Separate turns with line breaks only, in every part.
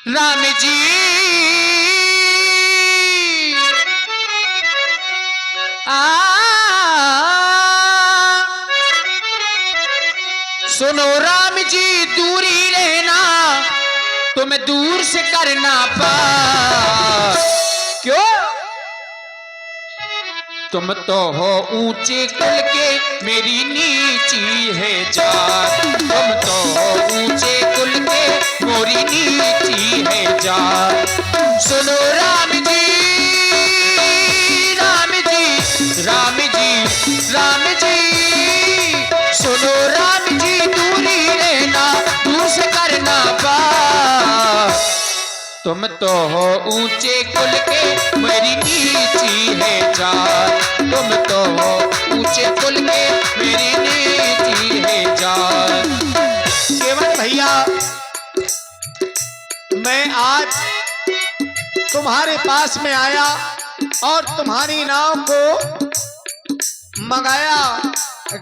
राम जी सुनो राम जी दूरी रहना तुम दूर से करना पा क्यों तुम तो हो ऊंचे कुल के मेरी नीची है जात तुम तो हो ऊंचे कुल के मेरी नीची है जात सुनो राम जी राम जी राम जी राम जी सुनो राम जी दूरी रहना दूर से करना पा तुम तो हो ऊंचे कुल के मेरी नीची है जात तुम तो हो ऊंचे कुल के मेरी नीची है जात।
केवल भैया मैं आज तुम्हारे पास में आया और तुम्हारी नाव को मंगाया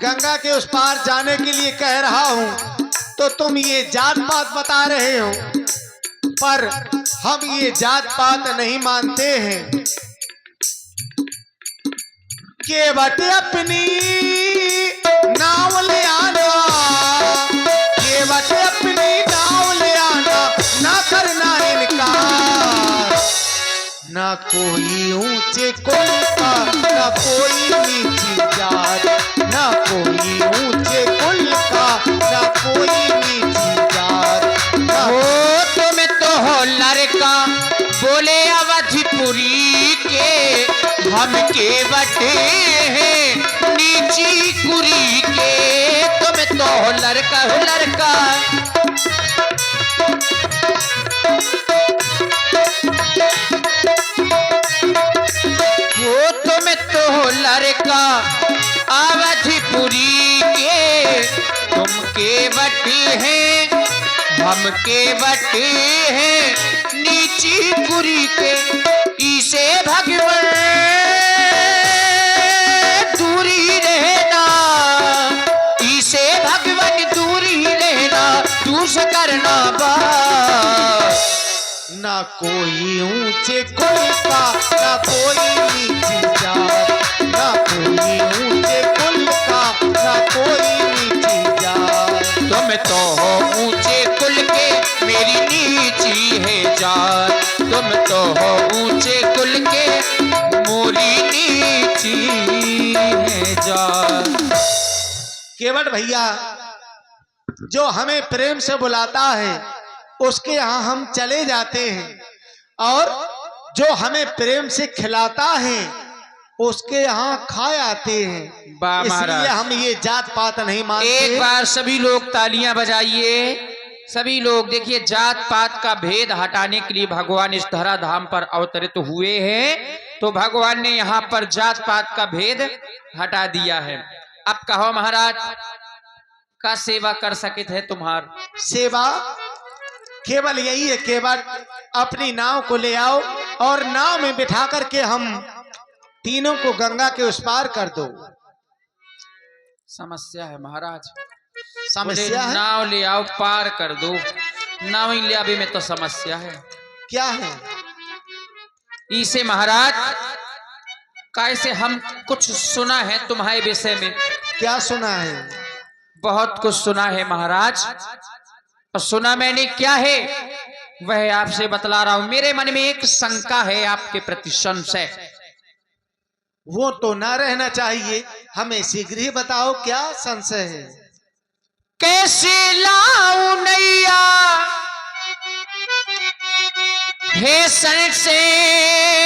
गंगा के उस पार जाने के लिए कह रहा हूं तो तुम ये जात पात बता रहे हो पर हम ये जात पात नहीं मानते हैं के बटे अपनी नाव ले आना के बटे अपनी नाव ले आना ना करना इनकार ना कोई ऊंचे कुल का ना कोई नीची जात ना कोई ऊंचे कुल का ना कोई नीची जात
हो तुम तो हो लड़का बोले अवधपुरी के हम के बटे हैं नीची कुरी के तुम तो हो लड़का वो तुम तो हो लड़का अवधपुरी के तुम के बटे हैं हम के बटे हैं नीची कुरी के इसे भगवान दूरी रहना इसे भगवान दूरी रहना दूर से करना बा
ना कोई ऊंचे कुल का ना कोई नीची जात ना कोई ऊंचे कुल का ना कोई नीची जात
तुम तो हो ऊंचे कुल के मेरी नीची है जात तुम तो हो ऊंचे कुल के मोरी नीची है जात।
केवट भैया जो हमें प्रेम से बुलाता है उसके यहाँ हम चले जाते हैं और जो हमें प्रेम से खिलाता है उसके यहाँ खा आते हैं इसलिए हम ये जात पात नहीं मानते।
एक बार सभी लोग तालियां बजाइए सभी लोग देखिए जात पात का भेद हटाने के लिए भगवान इस धरा धाम पर अवतरित हुए हैं तो भगवान ने यहाँ पर जात पात का भेद हटा दिया है। अब कहो महाराज का सेवा कर सके थे तुम्हार
सेवा केवल यही है केवल अपनी नाव को ले आओ और नाव में बिठा करके हम तीनों को गंगा के उस पार कर दो।
समस्या है महाराज
समस्या है?
नाव ले आओ पार कर दो नाव ले आवे में तो समस्या है।
क्या है?
इसे महाराज कैसे हम कुछ सुना है तुम्हारे विषय में।
क्या सुना है?
बहुत कुछ सुना है महाराज और सुना मैंने क्या है वह आपसे बतला रहा हूं। मेरे मन में एक शंका है आपके प्रति संशय।
वो तो ना रहना चाहिए हमें शीघ्र ही बताओ क्या संशय है।
कैसे लाऊं नैया हे सन से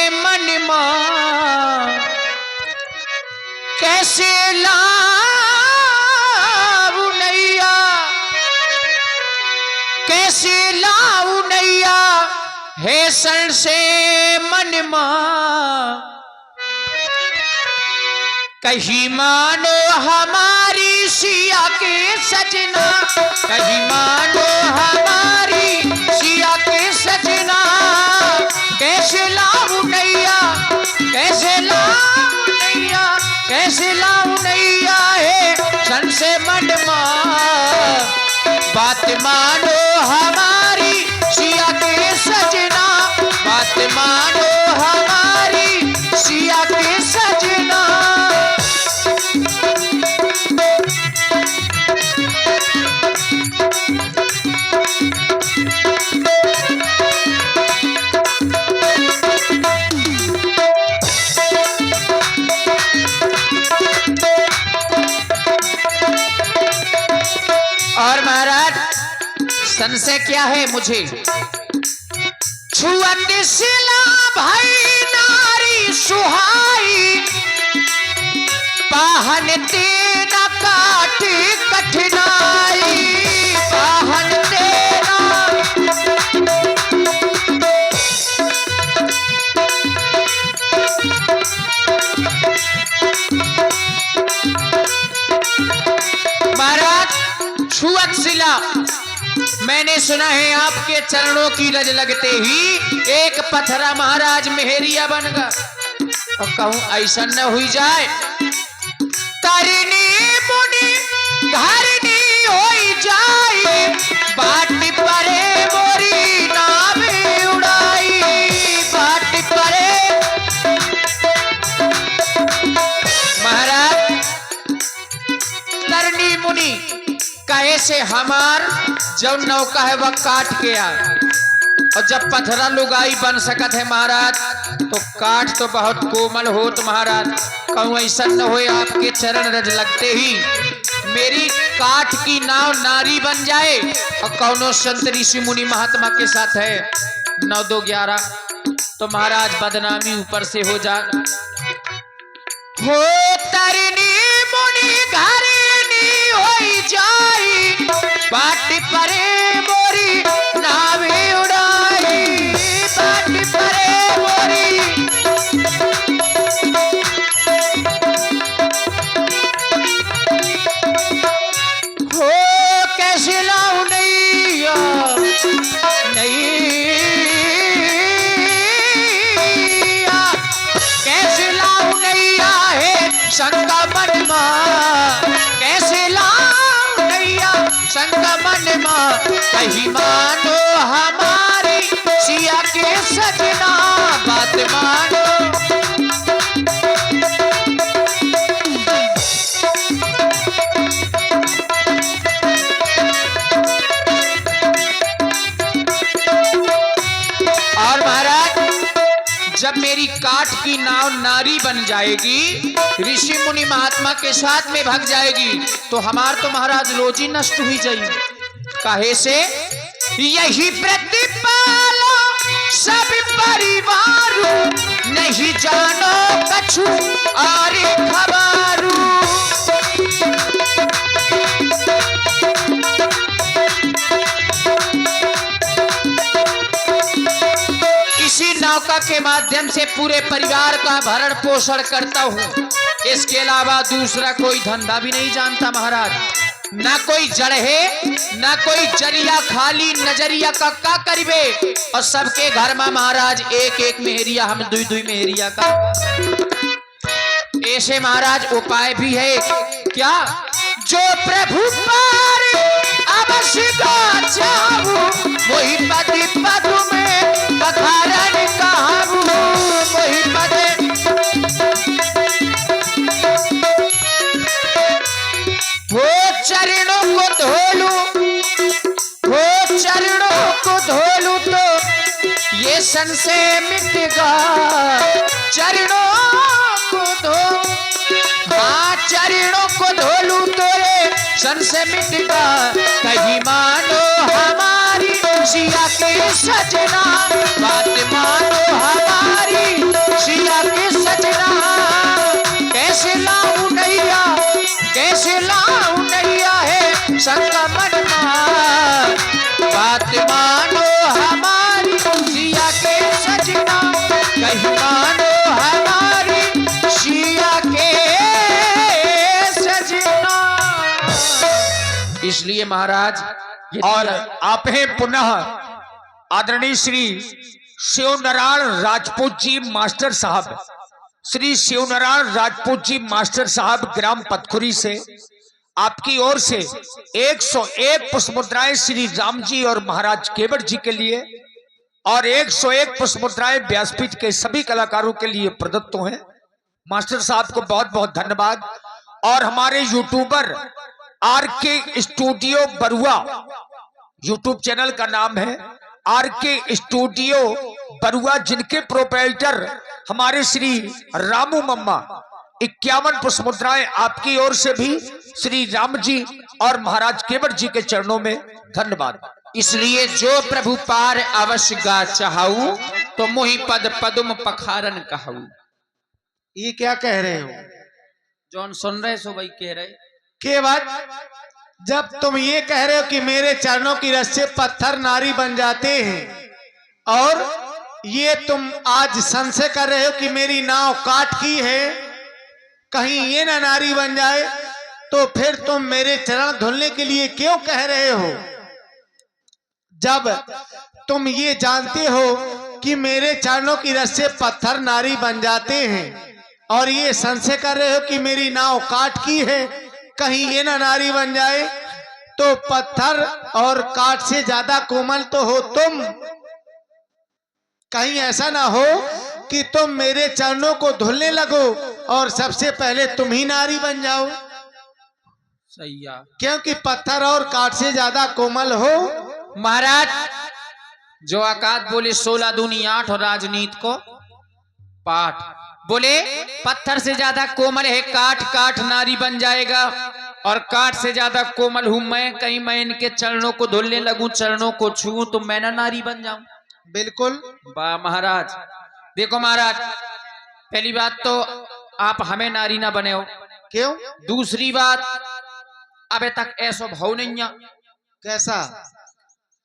मन मा कैसे लाऊं नैया कैसे लाऊं नैया हे सन से मन मा कहीं मानो हमारी सिया के सजना कहीं मानो हमारी सिया के सजना कैसे लाऊं नैया कैसे लाऊं नैया कैसे लाऊं नैया है सन से मन बात मानो हमारी सिया के संशय क्या है मुझे? छुअत सिला भाई नारी सुहाई, पाहन तेरा काट कठिनाई, पाहन तेरा। महाराज छुअत सिला, मैंने सुना है आपके चरणों की रज लगते ही एक पत्थरा महाराज मेहरिया बन गया। और कहूं ऐसा न हुई जाए, तरनी मुनि धरनी होई जाए, बाट परे मोरी नाव उड़ाई, बाट परे। महाराज तरनी मुनि कहे से हमार जब नौका है वह काट के आ, और जब पत्थरा लुगाई बन सकत है महाराज तो काट तो बहुत कोमल हो। तो महाराज कहूं ऐसा न हो आपके चरण रज लगते ही मेरी काठ की नाव नारी बन जाए, और कौनो संत ऋषि मुनि महात्मा के साथ है 9 2 11, तो महाराज बदनामी ऊपर से हो जा। हो तरनी मुनि घरनी होई जाई, बाट परे मोरी नावे उड़ाई, बाट परे मोरी। हो कैसे लाऊं नैया कैसे लाऊं नैया है शंका मन मां, कैसे लाऊं नैया शंका मन मां, कहीं मानो हमारी सिया के सजना, बात मानो। और महाराज जब मेरी काठ की नाव नारी बन जाएगी, ऋषि मुनि महात्मा के साथ में भाग जाएगी, तो हमार तो महाराज रोजी नष्ट हुई जाएगी। काहे से? यही प्रतिपालो सब परिवार, नहीं जानो कछु और खबारू। इसी नौका के माध्यम से पूरे परिवार का भरण पोषण करता हूँ, इसके अलावा दूसरा कोई धंधा भी नहीं जानता महाराज। ना कोई जड़ है ना कोई जरिया, खाली नजरिया का करीबे, और सबके घर में महाराज एक एक मेहरिया, हम 2 2 मेहरिया का। ऐसे महाराज उपाय भी है क्या? जो प्रभु पार अवश्य जाऊं, वही पति पद में बखारन कहूं, वही पद। वो चरणों को धोलूं, वो चरणों को धोलूं तो ये संशय मिटेगा, चरणों को धो, हाँ चरणों को धोलूं तो ये संशय मिटेगा, कहीं मानो हमारी सिया के सजना, बात मानो हमारी सिया के सजना। कैसे लाऊं नैया, कैसे लाऊं नैया है शंका मन मां, बात मानो हमारी सिया के सजना, कहीं मानो हमारी सिया के सजना। इसलिए महाराज
और आप हैं पुनः आदरणीय श्री शिवनारायण राजपूत जी मास्टर साहब, श्री शिवनारायण राजपूत जी मास्टर साहब ग्राम पतखुरी से आपकी ओर से 101 पुष्प मुद्राएं श्री राम जी और महाराज केवट जी के लिए, और 101 पुष्प मुद्राएं व्यासपीठ के सभी कलाकारों के लिए प्रदत्त हैं। मास्टर साहब को बहुत बहुत धन्यवाद। और हमारे YouTuber RK studio Barua, YouTube channel का नाम है आरके स्टूडियो बरुआ, जिनके प्रोप्राइटर हमारे श्री रामू मम्मा, 51 पुष्प मुद्राएं आपकी ओर से भी श्री राम जी और महाराज केवट जी के चरणों में धन्यवाद।
इसलिए जो प्रभु पार अवश्य गा चाहू, तो मोहि पद पदुम पखारन कहू।
ये क्या कह रहे हो?
जौन सुन रहे सो भाई कह रहे।
के बाद जब तुम ये कह रहे हो कि मेरे चरणों की रस से पत्थर नारी बन जाते हैं, और ये तुम आज संशय कर रहे हो कि मेरी नाव काठ की है, कहीं ये ना नारी बन जाए, तो फिर तुम मेरे चरण धुलने के लिए क्यों कह रहे हो? जब तुम ये जानते हो कि मेरे चरणों की रस से पत्थर नारी बन जाते हैं, और ये संशय कर रहे हो कि मेरी नाव काठ की है, कहीं ये ना नारी बन जाए, तो पत्थर और काठ से ज्यादा कोमल तो हो तुम। कहीं ऐसा ना हो कि तुम मेरे चरणों को धुलने लगो और सबसे पहले तुम ही नारी बन जाओ।
सही है।
क्योंकि पत्थर और काठ से ज्यादा कोमल हो।
महाराज जो आकाश बोले 16 दूनी 8 और राजनीति को पाठ बोले, पत्थर से ज्यादा कोमल है काठ, काठ नारी बन जाएगा, और काठ से ज्यादा कोमल हूं मैं, कहीं मैं इनके चरणों को धुलने लगूं, चरणों को छूऊं तो मैं ना नारी बन जाऊं।
बिल्कुल।
वाह महाराज। देखो महाराज, पहली बात तो आप हमें नारी ना बने हो।
क्यों?
दूसरी बात, अबे तक ऐसा भाव नहीं है।
कैसा?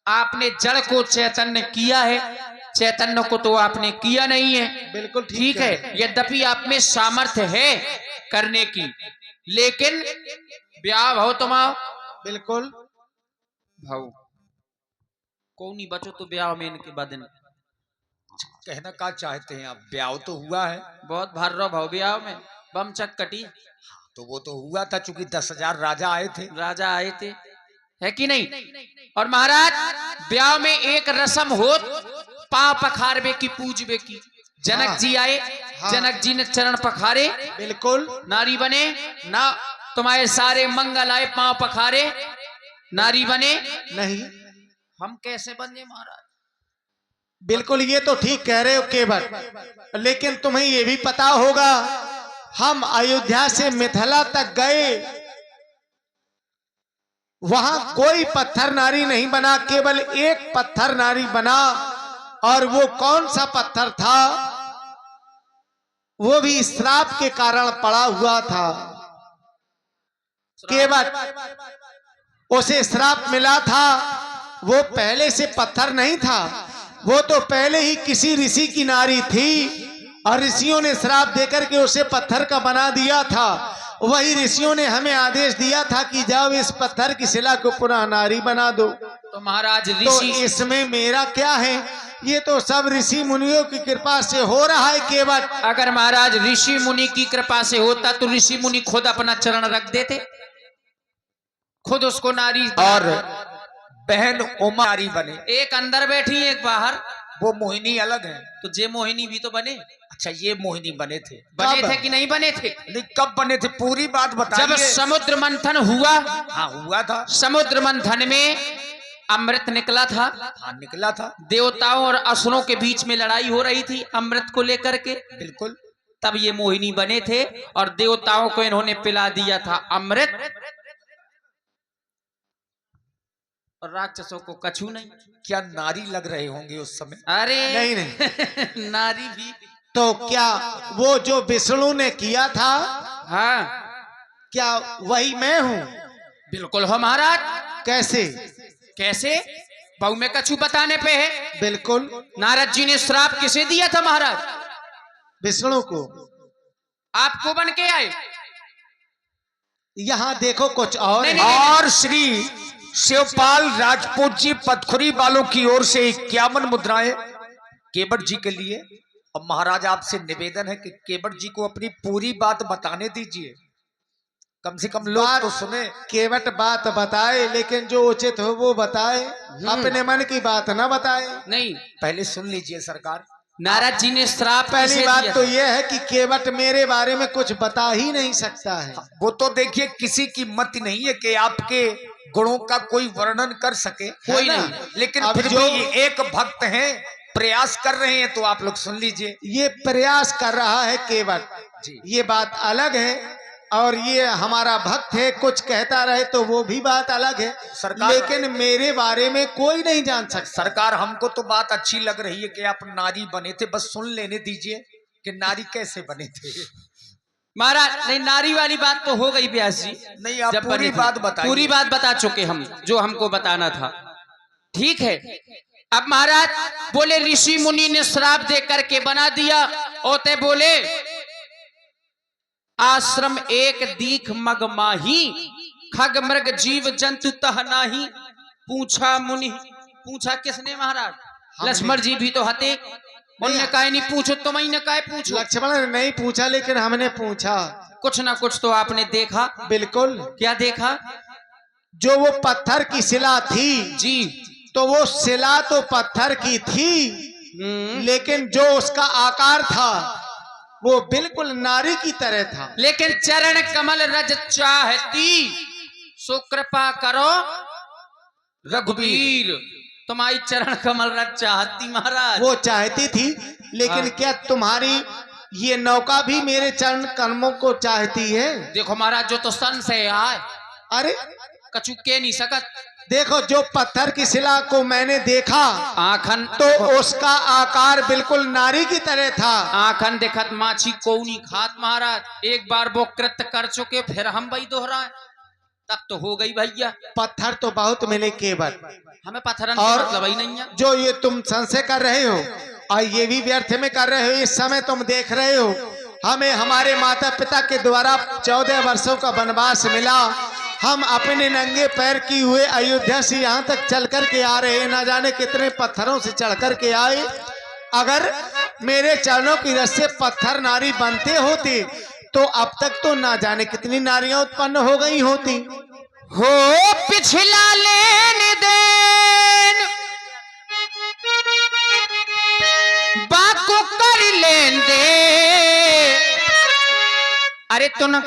आपने जड़ को चैतन्य किया है, चैतन्य को तो आपने किया नहीं है।
बिल्कुल
ठीक है, यद्यपि आप में सामर्थ्य है करने की, लेकिन ब्याह भाव तुम आओ।
बिल्कुल
भाव कौन ही बचो तो ब्याह में इनके बदन।
कहना क्या चाहते हैं आप? ब्याह तो हुआ है,
बहुत भर रहा भाव ब्याह में, बम चक्कटी
तो वो तो हुआ था, चूंकि 10,000 राजा आए थे।
राजा आए थे, है कि नहीं? और महाराज ब्याह में एक रस्म हो, पांव पखारवे की, पूजवे की। जनक
हाँ,
जी आए,
हाँ,
जनक जी ने चरण पखारे,
बिल्कुल
नारी बने ना। तुम्हारे सारे मंगल आए, पांव पखारे, नारी बने
नहीं।
हम कैसे बने महाराज?
बिल्कुल, ये तो ठीक कह रहे हो केवल, लेकिन तुम्हें ये भी पता होगा हम अयोध्या से मिथिला तक गए, वहां कोई पत्थर नारी नहीं बना, केवल एक पत्थर नारी बना। और वो कौन सा पत्थर था? वो भी श्राप के कारण पड़ा हुआ था। केवल उसे श्राप मिला था, वो पहले से पत्थर नहीं था, वो तो पहले ही किसी ऋषि की नारी थी, और ऋषियों ने श्राप देकर के उसे पत्थर का बना दिया था। वही ऋषियों ने हमें आदेश दिया था कि जाओ इस पत्थर की शिला को पुनः नारी बना दो।
तो महाराज
तो
ऋषि,
इसमें मेरा क्या है? ये तो सब ऋषि मुनियों की कृपा से हो रहा है केवल।
अगर महाराज ऋषि मुनि की कृपा से होता तो ऋषि मुनि खुद अपना चरण रख देते, खुद उसको नारी।
और बहन उमा नारी बने,
एक अंदर बैठी एक बाहर,
वो मोहिनी अलग है।
तो जे मोहिनी भी तो बने।
अच्छा, ये मोहिनी बने थे?
बने
कब?
थे कि नहीं बने थे?
नहीं, कब बने थे? पूरी बात बताइए।
जब समुद्र मंथन हुआ।
हाँ, हुआ था।
समुद्र मंथन में अमृत निकला था।
हाँ, निकला था।
देवताओं और असुरों के बीच में लड़ाई हो रही थी अमृत को लेकर के।
बिल्कुल।
तब ये मोहिनी बने थे, और देवताओं को इन्होंने पिला दिया था अमृत, और राक्षसों को कछु नहीं।
क्या नारी लग रहे होंगे उस समय?
अरे
नहीं नहीं।
नारी भी।
तो क्या वो जो विष्णु ने किया था,
हाँ
क्या वही मैं हूँ?
बिल्कुल हो महाराज।
कैसे?
कैसे? बहु में कछु बताने पे है।
बिल्कुल।
नारद जी ने श्राप किसे दिया था महाराज?
विष्णु को।
आपको बन के आए।
यहाँ देखो कुछ और
नहीं,
है।
नहीं,
और श्री शिवपाल राजपूत जी पथखुरी वालों की ओर से 51 मुद्राएं केवट जी के लिए। और महाराज आपसे निवेदन है कि केवट जी को अपनी पूरी बात बताने दीजिए, कम से कम लोग तो सुने।
केवट बात बताए, लेकिन जो उचित हो वो बताए, अपने मन की बात ना बताए।
नहीं,
पहले सुन लीजिए सरकार।
नारद जी ने श्राप
पहली
किसे
बात
दिया
तो
था?
यह है कि केवट मेरे बारे में कुछ बता ही नहीं सकता है।
वो तो देखिए किसी की मत नहीं है कि आपके गुणों का कोई वर्णन कर सके,
कोई
है ना?
नहीं।
लेकिन
अब
फिर
जो
भी ये एक भक्त हैं, प्रयास कर रहे हैं, तो आप लोग सुन लीजिए।
ये प्रयास कर रहा है केवट,
जी।
ये बात अलग है। और ये हमारा भक्त है, कुछ कहता रहे तो वो भी बात अलग है
सरकार।
लेकिन मेरे बारे में कोई नहीं जान सकता।
सरकार हमको तो बात अच्छी लग रही है कि आप नारी बने थे, बस सुन लेने दीजिए कि नारी कैसे बने थे।
महाराज नहीं, नारी वाली बात तो हो गई व्यास जी।
नहीं, आप
जब
पूरी
बने थे,
बात बताइए।
पूरी बात बता चुके हम, जो हमको बताना था। ठीक है, अब महाराज बोले ऋषि मुनि ने श्राप दे करके बना दिया। ओते बोले आश्रम एक दीख मग माही, खग मृग जीव जंतु तह नाही। पूछा मुनि, पूछा किसने महाराज? लक्ष्मण जी भी तो हते, उनने कहा नहीं पूछो, तुम ही ने कहा पूछो।
लक्ष्मण ने नहीं पूछा लेकिन हमने पूछा।
कुछ ना कुछ तो आपने देखा।
बिल्कुल।
क्या देखा?
जो वो पत्थर की शिला थी
जी,
तो वो शिला तो पत्थर की थी लेकिन जो उसका आकार था वो बिल्कुल नारी की तरह था।
लेकिन चरण कमल रज चाहती, सो कृपा करो रघुवीर। तुम्हारी चरण कमल रज चाहती महाराज।
वो चाहती थी लेकिन
हाँ।
क्या तुम्हारी ये नौका भी मेरे चरण कदमों को चाहती है?
देखो महाराज, जो तो सन से आए
अरे
कछु के नहीं सकत।
देखो, जो पत्थर की शिला को मैंने देखा
आखन
तो उसका आकार बिल्कुल नारी की तरह था।
आखन देखत माछी को नहीं खात महाराज। एक बार वो कृत्य कर चुके, फिर हम वही दोहराए, तब तो हो गई भैया।
पत्थर तो बहुत मिले केवल,
हमें पत्थरन
और
से मतलब ही नहीं है।
जो ये तुम संशय कर रहे हो और ये भी व्यर्थ में कर रहे हो। इस समय तुम देख रहे हो हमें हमारे माता पिता के द्वारा 14 वर्षों का वनवास मिला। हम अपने नंगे पैर की हुए अयोध्या से यहाँ तक चल कर के आ रहे हैं, ना जाने कितने पत्थरों से चढ़ कर के आए। अगर मेरे चरणों की रस से पत्थर नारी बनते होते तो अब तक तो ना जाने कितनी नारियां उत्पन्न हो गई होती।
हो पिछला लेन देन बाको कर लेन दे। अरे तुम